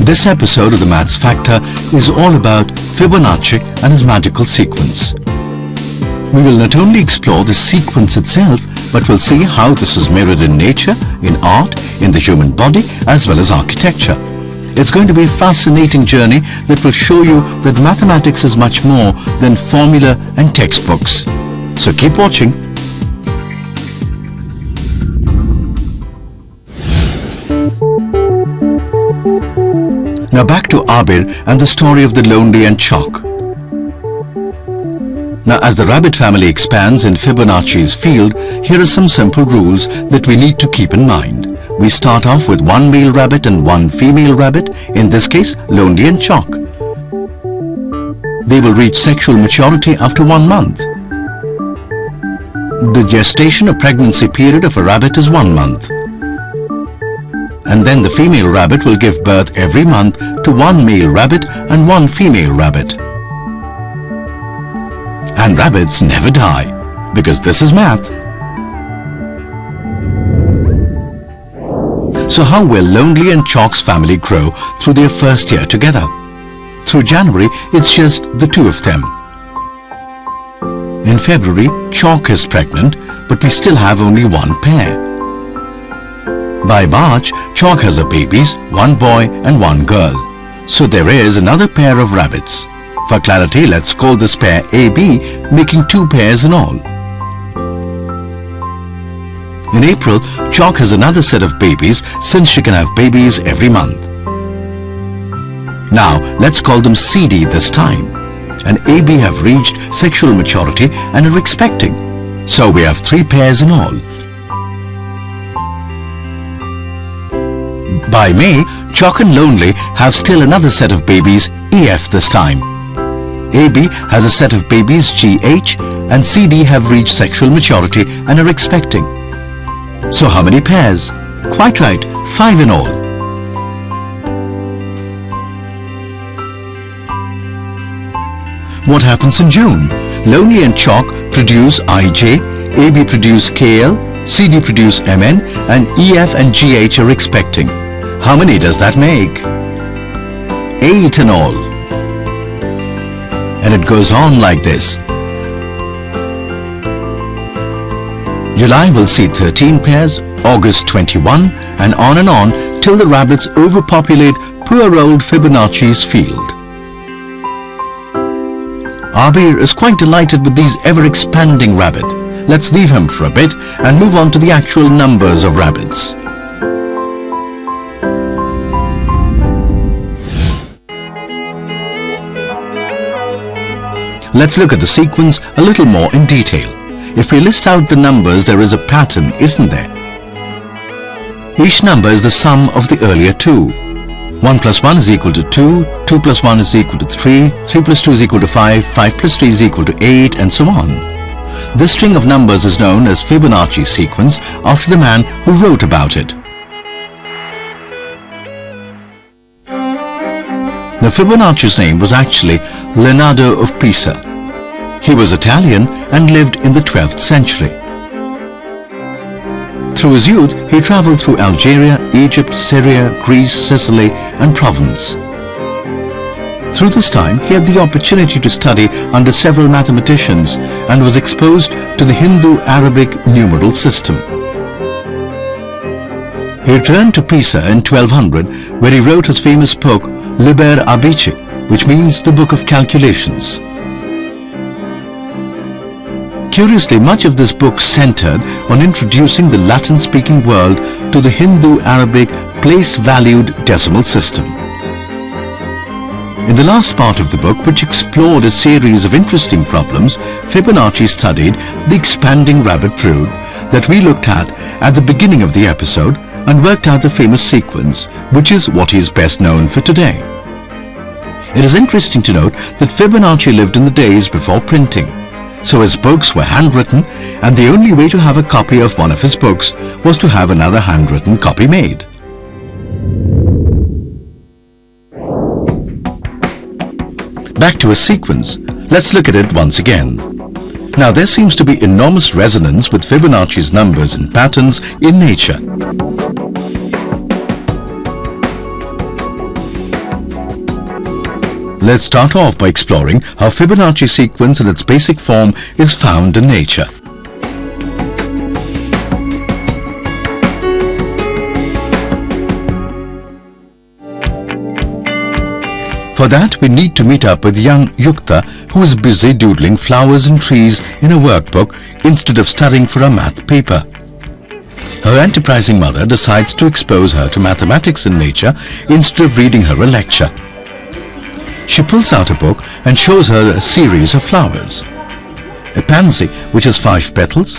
This episode of the Maths Factor is all about Fibonacci and his magical sequence. We will not only explore the sequence itself, but we'll see how this is mirrored in nature, in art, in the human body, as well as architecture. It's going to be a fascinating journey that will show you that mathematics is much more than formula and textbooks. So keep watching. Now back to Abir and the story of the lonely and chalk. Now as the rabbit family expands in Fibonacci's field, here are some simple rules that we need to keep in mind. We start off with one male rabbit and one female rabbit, in this case lonely and chalk. They will reach sexual maturity after 1 month. The gestation or pregnancy period of a rabbit is 1 month. And then the female rabbit will give birth every month to one male rabbit and one female rabbit. And rabbits never die, because this is math. So how will Lonely and Chalk's family grow through their first year together? Through January, it's just the two of them. In February, Chalk is pregnant, but we still have only one pair. By March, Chalk has a babies, one boy and one girl. So there is another pair of rabbits. For clarity, let's call this pair AB, making 2 pairs in all. In April, Chalk has another set of babies since she can have babies every month. Now, let's call them CD this time. And AB have reached sexual maturity and are expecting. So we have 3 pairs in all. By May, Chalk and Lonely have still another set of babies, EF this time. AB has a set of babies, GH, and CD have reached sexual maturity and are expecting. So how many pairs? Quite right, 5 in all. What happens in June? Lonely and Chalk produce IJ, AB produce KL, CD produce MN, and EF and GH are expecting. How many does that make? 8 in all. And it goes on like this. July will see 13 pairs, August 21, and on till the rabbits overpopulate poor old Fibonacci's field. Abir is quite delighted with these ever-expanding rabbit. Let's leave him for a bit and move on to the actual numbers of rabbits. Let's look at the sequence a little more in detail. If we list out the numbers, there is a pattern, isn't there? Each number is the sum of the earlier 2. 1 plus 1 is equal to 2, 2 plus 1 is equal to 3, 3 plus 2 is equal to 5, 5 plus 3 is equal to 8, and so on. This string of numbers is known as Fibonacci Sequence after the man who wrote about it. Now Fibonacci's name was actually Leonardo of Pisa. He was Italian and lived in the 12th century. Through his youth, he traveled through Algeria, Egypt, Syria, Greece, Sicily, and Provence. Through this time, he had the opportunity to study under several mathematicians and was exposed to the Hindu-Arabic numeral system. He returned to Pisa in 1200, where he wrote his famous book Liber Abici, which means the Book of Calculations. Curiously, much of this book centered on introducing the Latin-speaking world to the Hindu-Arabic place-valued decimal system. In the last part of the book, which explored a series of interesting problems, Fibonacci studied the expanding rabbit brood that we looked at the beginning of the episode and worked out the famous sequence, which is what he is best known for today. It is interesting to note that Fibonacci lived in the days before printing, so his books were handwritten, and the only way to have a copy of one of his books was to have another handwritten copy made. Back to his sequence. Let's look at it once again. Now there seems to be enormous resonance with Fibonacci's numbers and patterns in nature. Let's start off by exploring how Fibonacci sequence in its basic form is found in nature. For that, we need to meet up with young Yukta, who is busy doodling flowers and trees in a workbook instead of studying for a math paper. Her enterprising mother decides to expose her to mathematics and nature instead of reading her a lecture. She pulls out a book and shows her a series of flowers. A pansy, which has 5 petals.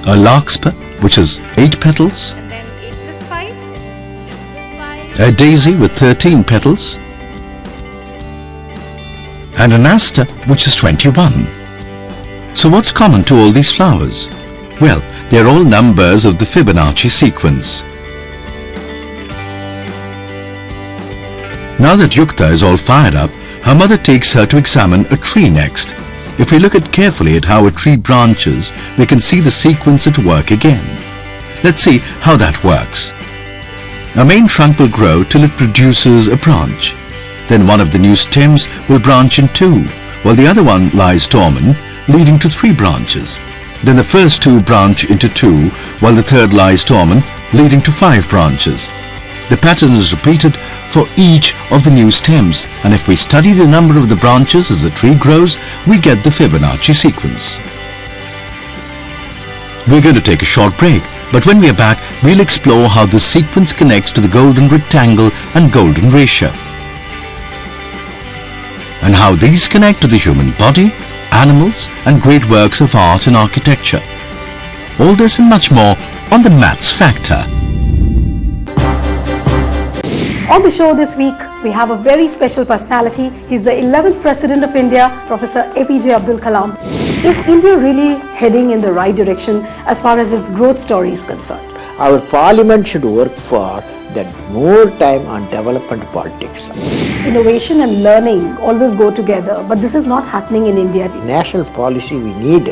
A larkspur, which has 8 petals. A daisy with 13 petals, and an aster which is 21. So what's common to all these flowers? Well, they're all numbers of the Fibonacci sequence. Now that Yukta is all fired up, her mother takes her to examine a tree next. If we look carefully at how a tree branches, we can see the sequence at work again. Let's see how that works. A main trunk will grow till it produces a branch. Then one of the new stems will branch in 2, while the other one lies dormant, leading to 3 branches. Then the first 2 branch into 2, while the third lies dormant, leading to 5 branches. The pattern is repeated for each of the new stems, and if we study the number of the branches as the tree grows, we get the Fibonacci sequence. We're going to take a short break. But when we are back, we'll explore how this sequence connects to the golden rectangle and golden ratio, and how these connect to the human body, animals, and great works of art and architecture. All this and much more on the Maths Factor. On the show this week, we have a very special personality. He's the 11th President of India, Professor APJ Abdul Kalam. Is India really heading in the right direction as far as its growth story is concerned? Our parliament should work for that more time on development politics. Innovation and learning always go together, but this is not happening in India. In national policy we need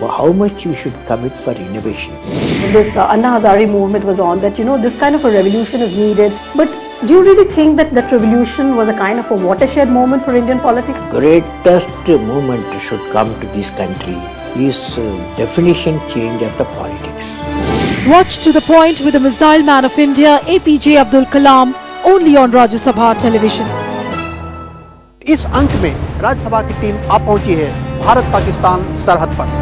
how much we should commit for innovation. When this Anna Hazare movement was on, that this kind of a revolution is needed, but do you really think that that revolution was a kind of a watershed moment for Indian politics? Greatest movement should come to this country is definition change of the politics. Watch To The Point with the Missile Man of India, APJ Abdul Kalam, only on Rajya Sabha television. इस अंक में राज्यसभा की team आ पहुंची है भारत-पाकिस्तान सरहद पर।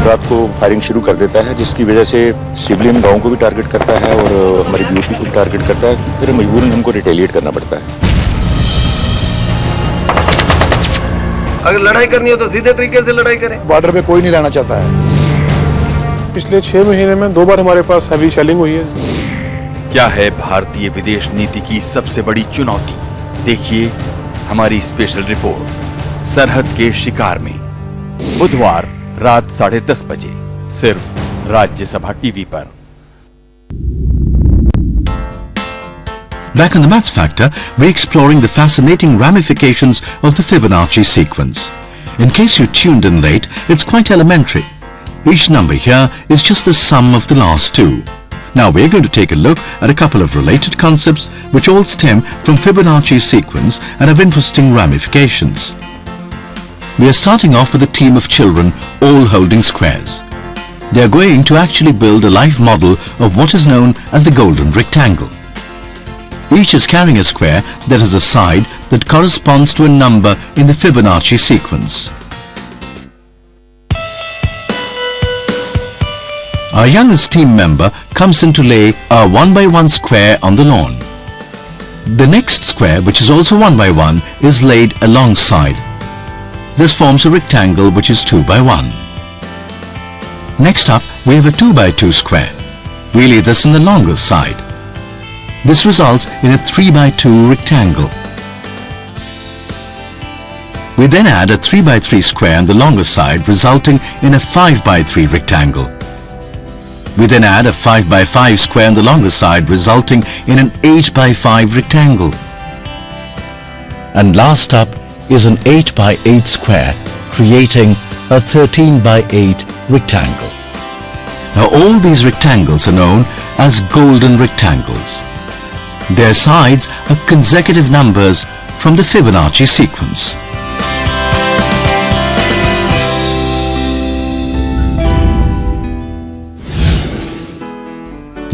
रात को फायरिंग शुरू कर देता है, जिसकी वजह से सिविलियन गांव को भी टारगेट करता है और हमारी बीओपी को भी टारगेट करता है। फिर मजबूरन हमको रिटेलिएट करना पड़ता है। अगर लड़ाई करनी हो तो सीधे तरीके से लड़ाई करें। बॉर्डर पे कोई नहीं रहना चाहता है। पिछले 6 महीने में 2 बार हमारे पास हैवी शेलिंग हुई है। क्या है भारतीय विदेश नीति की सबसे बड़ी चुनौती? देखिए हमारी स्पेशल रिपोर्ट सरहद के शिकार में, बुधवार रात 10:30 बजे, सिर्फ राज्यसभा टीवी पर। Back on the Maths Factor, we're exploring the fascinating ramifications of the Fibonacci sequence. In case you tuned in late, it's quite elementary. Each number here is just the sum of the last 2. Now we're going to take a look at a couple of related concepts which all stem from Fibonacci's sequence and have interesting ramifications. We are starting off with a team of children all holding squares. They are going to actually build a live model of what is known as the golden rectangle. Each is carrying a square that has a side that corresponds to a number in the Fibonacci sequence. Our youngest team member comes in to lay a 1x1 square on the lawn. The next square, which is also 1x1, is laid alongside. This forms a rectangle which is 2x1. Next up, we have a 2x2 square. We lay this on the longer side. This results in a 3x2 rectangle. We then add a 3x3 square on the longer side, resulting in a 5x3 rectangle. We then add a 5x5 square on the longer side, resulting in an 8x5 rectangle. And last up is an 8x8 square, creating a 13x8 rectangle. Now all these rectangles are known as golden rectangles. Their sides are consecutive numbers from the Fibonacci sequence.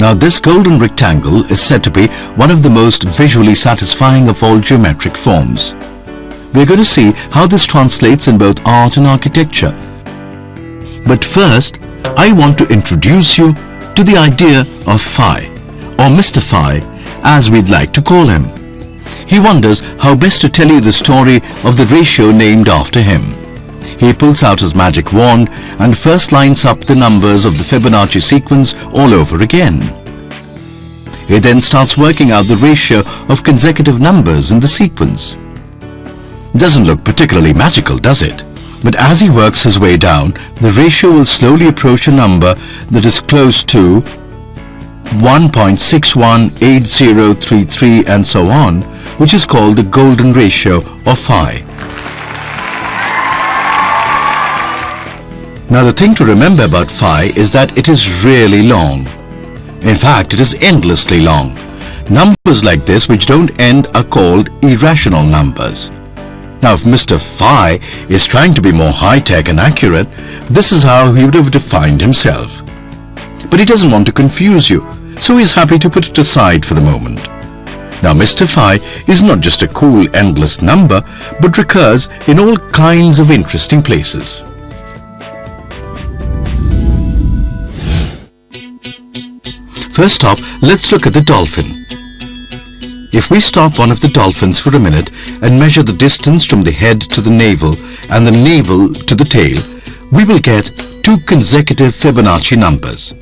Now this golden rectangle is said to be one of the most visually satisfying of all geometric forms. We're going to see how this translates in both art and architecture. But first, I want to introduce you to the idea of Phi, or Mr. Phi, as we'd like to call him. He wonders how best to tell you the story of the ratio named after him. He pulls out his magic wand and first lines up the numbers of the Fibonacci sequence all over again. He then starts working out the ratio of consecutive numbers in the sequence. Doesn't look particularly magical, does it? But as he works his way down, the ratio will slowly approach a number that is close to 1.618033 and so on, which is called the golden ratio of Phi. Now the thing to remember about Phi is that it is really long. In fact, it is endlessly long. Numbers like this which don't end are called irrational numbers. Now if Mr. Phi is trying to be more high-tech and accurate, this is how he would have defined himself. But he doesn't want to confuse you, so he's happy to put it aside for the moment. Now Mr. Phi is not just a cool endless number, but recurs in all kinds of interesting places. First off, let's look at the dolphin. If we stop one of the dolphins for a minute and measure the distance from the head to the navel and the navel to the tail, we will get two consecutive Fibonacci numbers,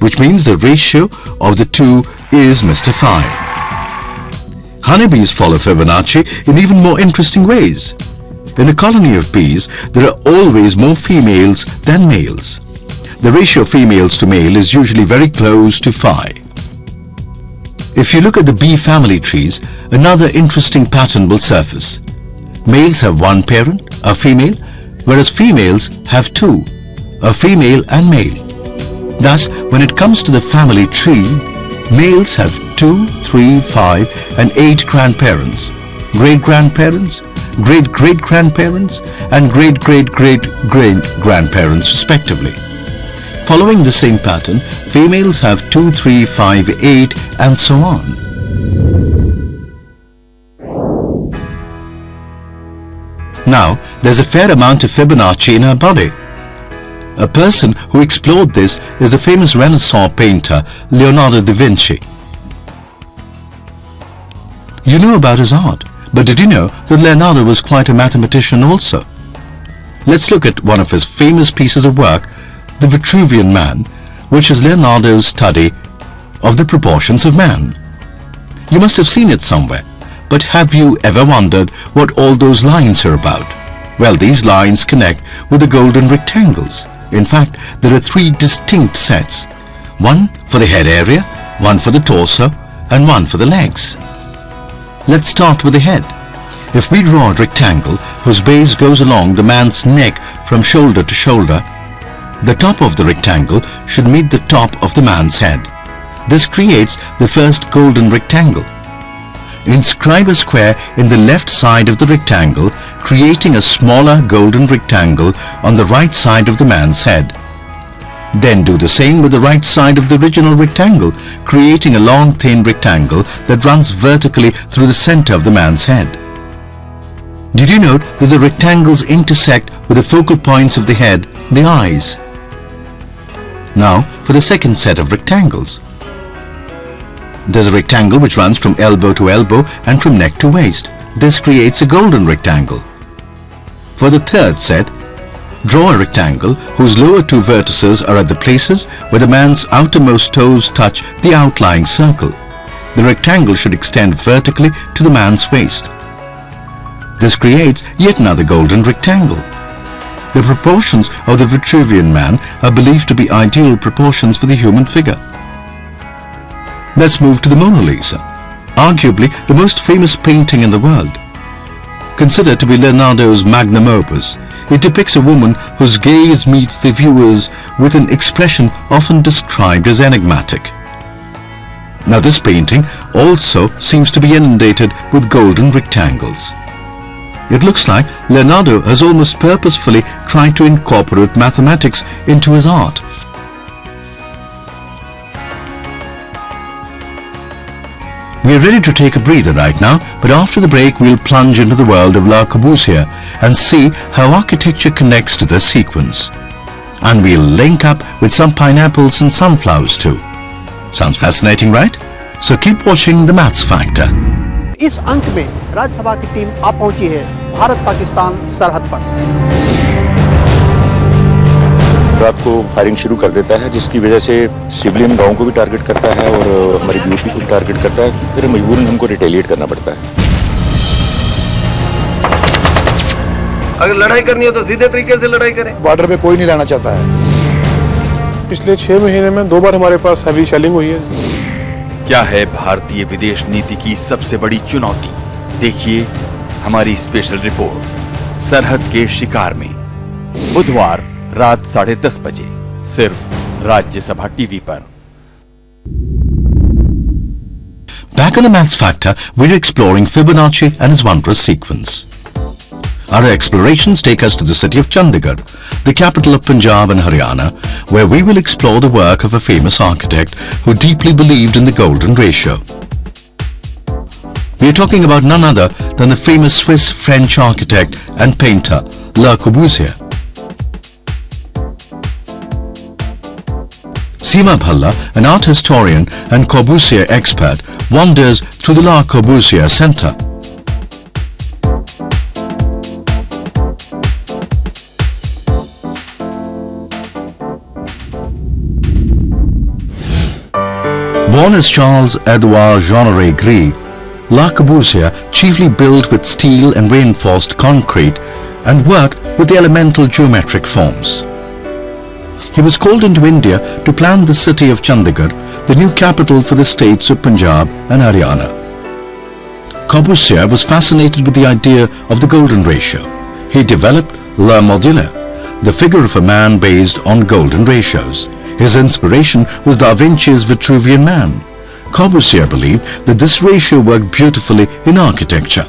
which means the ratio of the two is Mr. Phi. Honeybees follow Fibonacci in even more interesting ways. In a colony of bees, there are always more females than males. The ratio of females to male is usually very close to Phi. If you look at the bee family trees, another interesting pattern will surface. Males have one parent, a female, whereas females have two, a female and male. Thus, when it comes to the family tree, males have 2, 3, 5 and 8 grandparents, great-grandparents, great-great-grandparents and great-great-great-great-grandparents respectively. Following the same pattern, females have 2, 3, 5, 8 and so on. Now, there's a fair amount of Fibonacci in our body. A person who explored this is the famous Renaissance painter Leonardo Da Vinci. You know about his art, but did you know that Leonardo was quite a mathematician also? Let's look at one of his famous pieces of work, The Vitruvian Man, which is Leonardo's study of the proportions of man. You must have seen it somewhere, but have you ever wondered what all those lines are about? Well, these lines connect with the golden rectangles. In fact, there are 3 distinct sets. One for the head area, one for the torso, and one for the legs. Let's start with the head. If we draw a rectangle whose base goes along the man's neck from shoulder to shoulder, the top of the rectangle should meet the top of the man's head. This creates the first golden rectangle. Inscribe a square in the left side of the rectangle, creating a smaller golden rectangle on the right side of the man's head. Then do the same with the right side of the original rectangle, creating a long thin rectangle that runs vertically through the center of the man's head. Did you note that the rectangles intersect with the focal points of the head, the eyes? Now for the second set of rectangles. There's a rectangle which runs from elbow to elbow and from neck to waist. This creates a golden rectangle. For the third set, draw a rectangle whose lower 2 vertices are at the places where the man's outermost toes touch the outlying circle. The rectangle should extend vertically to the man's waist. This creates yet another golden rectangle. The proportions of the Vitruvian Man are believed to be ideal proportions for the human figure. Let's move to the Mona Lisa, arguably the most famous painting in the world. Considered to be Leonardo's magnum opus, it depicts a woman whose gaze meets the viewers with an expression often described as enigmatic. Now this painting also seems to be inundated with golden rectangles. It looks like Leonardo has almost purposefully tried to incorporate mathematics into his art. We are ready to take a breather right now, but after the break we'll plunge into the world of Le Corbusier and see how architecture connects to this sequence. And we'll link up with some pineapples and sunflowers too. Sounds fascinating, right? So keep watching the Maths Factor. इस अंक में राज्यसभा की team आ पहुंची है भारत पाकिस्तान सरहद पर। रात को फायरिंग शुरू कर देता है, जिसकी वजह से सिविलियन गांव को भी टारगेट करता है और हमारी बीओपी को भी टारगेट करता है। फिर मजबूरन हमको रिटेलिएट करना पड़ता है। अगर लड़ाई करनी हो तो सीधे तरीके से लड़ाई करें। बॉर्डर पे कोई नहीं रहना चाहता है। पिछले 6 महीने में 2 बार हमारे पास हैवी शेलिंग हुई है। क्या है भारतीय विदेश नीति की सबसे बड़ी चुनौती? देखिए हमारी स्पेशल रिपोर्ट सरहद के शिकार में, बुधवार रात 10:30 बजे सिर्फ राज्यसभा टीवी पर। Back on the Maths Factor, we're exploring Fibonacci and his wondrous sequence. Our explorations take us to the city of Chandigarh, the capital of Punjab and Haryana, where we will explore the work of a famous architect who deeply believed in the golden ratio. We are talking about none other than the famous Swiss-French architect and painter Le Corbusier. Seema Bhalla, an art historian and Corbusier expert, wanders through the Le Corbusier Center. Born as Charles-Edouard Jeanneret Gris, Le Corbusier chiefly built with steel and reinforced concrete and worked with the elemental geometric forms. He was called into India to plan the city of Chandigarh, the new capital for the states of Punjab and Haryana. Corbusier was fascinated with the idea of the golden ratio. He developed Le Module, the figure of a man based on golden ratios. His inspiration was Da Vinci's Vitruvian Man. Corbusier believed that this ratio worked beautifully in architecture.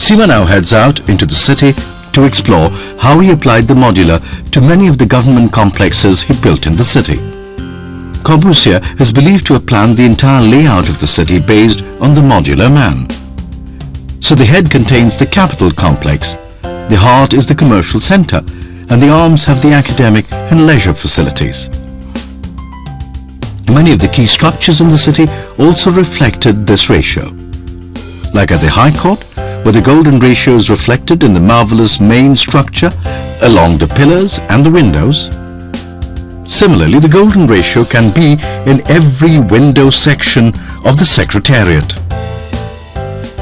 Seema now heads out into the city to explore how he applied the modular to many of the government complexes he built in the city. Corbusier is believed to have planned the entire layout of the city based on the modular man. So the head contains the capital complex, the heart is the commercial center, and the arms have the academic and leisure facilities. Many of the key structures in the city also reflected this ratio. Like at the High Court, where the golden ratio is reflected in the marvelous main structure along the pillars and the windows. Similarly, the golden ratio can be in every window section of the Secretariat.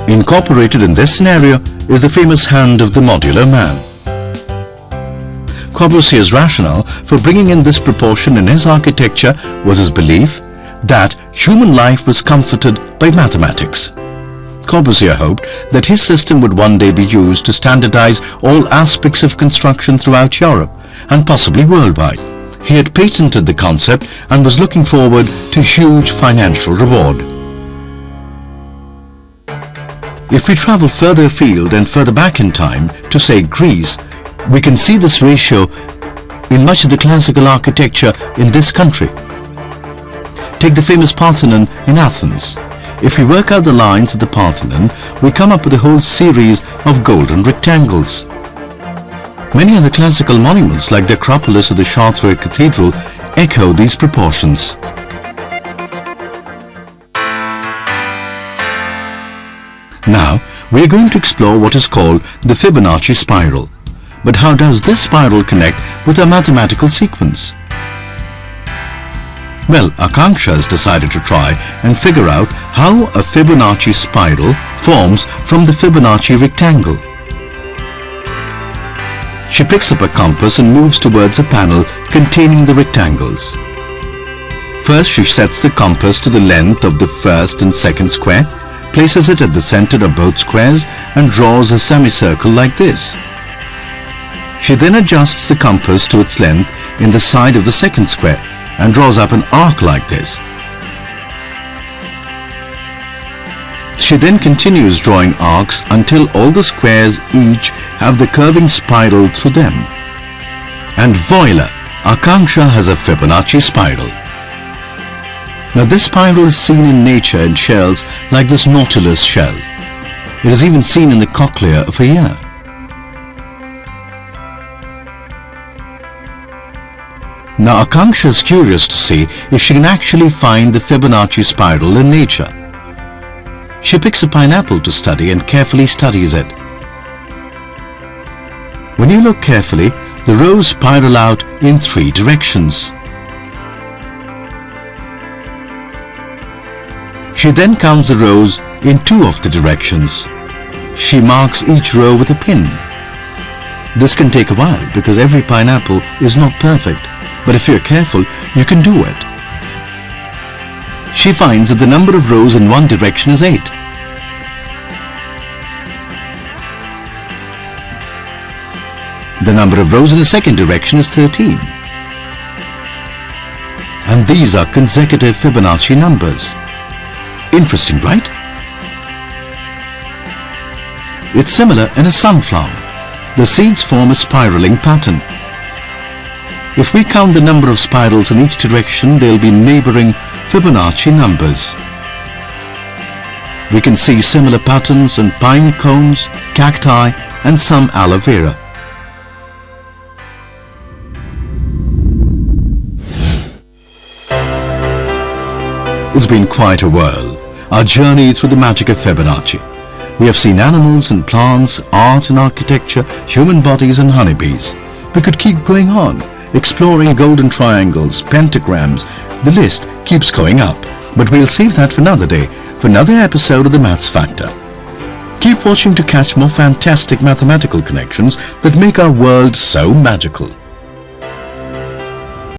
Incorporated in this scenario is the famous hand of the modular man. Corbusier's rationale for bringing in this proportion in his architecture was his belief that human life was comforted by mathematics. Corbusier hoped that his system would one day be used to standardize all aspects of construction throughout Europe and possibly worldwide. He had patented the concept and was looking forward to huge financial reward. If we travel further afield and further back in time to, say, Greece, we can see this ratio in much of the classical architecture in this country. Take the famous Parthenon in Athens. If we work out the lines of the Parthenon, we come up with a whole series of golden rectangles. Many other classical monuments like the Acropolis of the Chartres Cathedral echo these proportions. Now, we are going to explore what is called the Fibonacci Spiral. But how does this spiral connect with a mathematical sequence? Well, Akanksha has decided to try and figure out how a Fibonacci spiral forms from the Fibonacci rectangle. She picks up a compass and moves towards a panel containing the rectangles. First, she sets the compass to the length of the first and second square, places it at the center of both squares and draws a semicircle like this. She then adjusts the compass to its length in the side of the second square and draws up an arc like this. She then continues drawing arcs until all the squares each have the curving spiral through them. And voila! Akanksha has a Fibonacci spiral. Now this spiral is seen in nature in shells like this nautilus shell. It is even seen in the cochlea of a ear. Now Akanksha is curious to see if she can actually find the Fibonacci spiral in nature. She picks a pineapple to study and carefully studies it. When you look carefully, the rows spiral out in 3 directions. She then counts the rows in 2 of the directions. She marks each row with a pin. This can take a while because every pineapple is not perfect, but if you're careful, you can do it. She finds that the number of rows in one direction is 8. The number of rows in the second direction is 13. And these are consecutive Fibonacci numbers. Interesting, right? It's similar in a sunflower. The seeds form a spiraling pattern. If we count the number of spirals in each direction, they'll be neighboring Fibonacci numbers. We can see similar patterns in pine cones, cacti, and some aloe vera. It's been quite a whirl, our journey through the magic of Fibonacci. We have seen animals and plants, art and architecture, human bodies and honeybees. We could keep going on, exploring golden triangles, pentagrams. The list keeps going up. But we'll save that for another day, for another episode of the Maths Factor. Keep watching to catch more fantastic mathematical connections that make our world so magical.